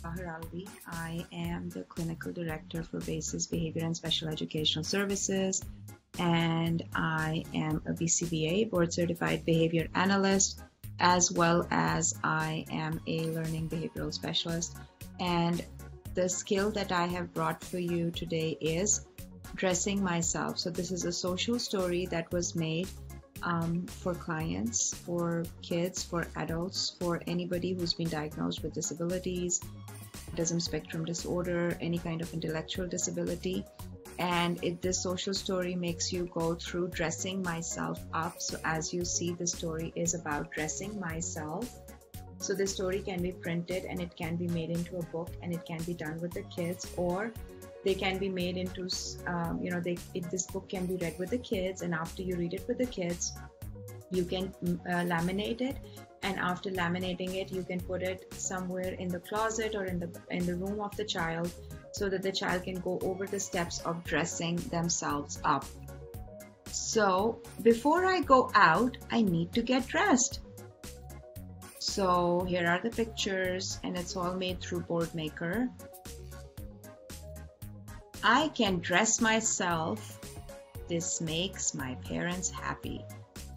Zahir Alvi. I am the Clinical Director for BASIS Behavior and Special Educational Services, and I am a BCBA, Board Certified Behavior Analyst, as well as I am a Learning Behavioral Specialist. And the skill that I have brought for you today is dressing myself. So this is a social story that was made for clients, for kids, for adults, for anybody who's been diagnosed with disabilities, autism spectrum disorder, any kind of intellectual disability. And this social story makes you go through dressing myself up. So as you see, the story is about dressing myself. So the story can be printed and it can be made into a book, and it can be done with the kids, or they can be made into, this book can be read with the kids, and after you read it with the kids, you can laminate it, and after laminating it, you can put it somewhere in the closet or in the room of the child, so that the child can go over the steps of dressing themselves up. So before I go out, I need to get dressed. So here are the pictures, and it's all made through Boardmaker. I can dress myself. This makes my parents happy.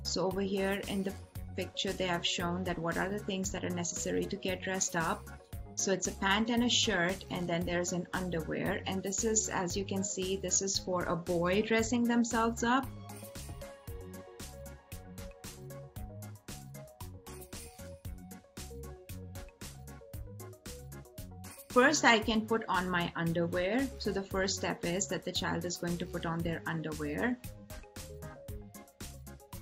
So over here in the picture, they have shown that what are the things that are necessary to get dressed up. So it's a pant and a shirt, and then there's an underwear. And this is, as you can see, this is for a boy dressing themselves up. First, I can put on my underwear. So the first step is that the child is going to put on their underwear.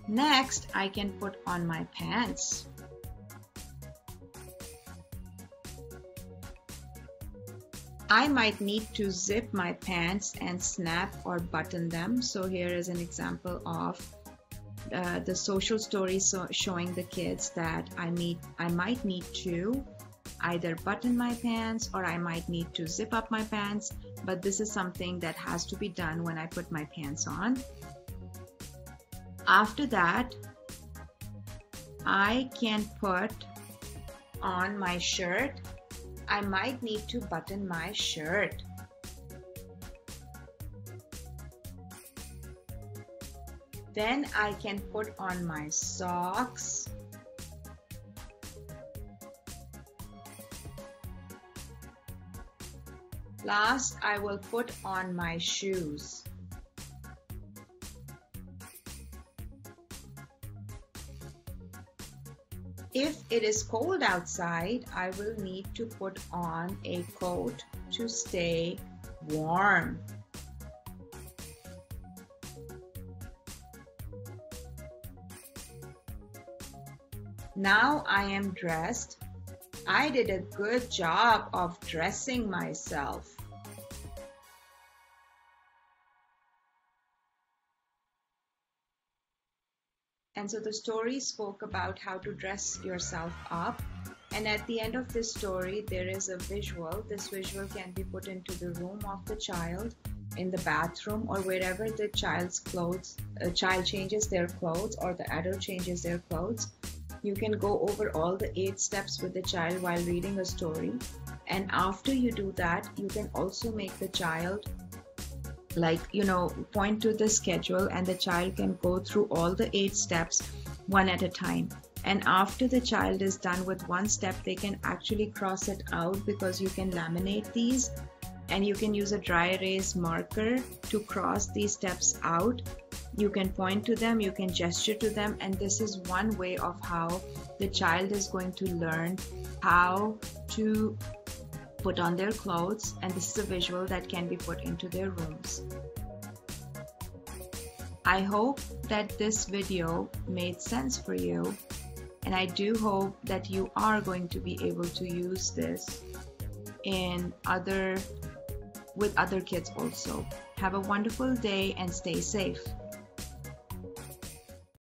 Next, I can put on my pants. I might need to zip my pants and snap or button them. So here is an example of the social story showing the kids that I might need to either button my pants, or I might need to zip up my pants, but this is something that has to be done when I put my pants on. After that, I can put on my shirt. I might need to button my shirt. Then I can put on my socks. Last, I will put on my shoes. If it is cold outside, I will need to put on a coat to stay warm. Now I am dressed. I did a good job of dressing myself. And so the story spoke about how to dress yourself up. And at the end of this story, there is a visual. This visual can be put into the room of the child, in the bathroom, or wherever the child changes their clothes, or the adult changes their clothes. You can go over all the 8 steps with the child while reading a story. And after you do that, you can also make the child point to the schedule, and the child can go through all the 8 steps one at a time. And after the child is done with one step, they can actually cross it out, because you can laminate these, and you can use a dry erase marker to cross these steps out. You can point to them, you can gesture to them, and this is one way of how the child is going to learn how to put on their clothes, and this is a visual that can be put into their rooms. I hope that this video made sense for you, and I do hope that you are going to be able to use this with other kids also. Have a wonderful day and stay safe.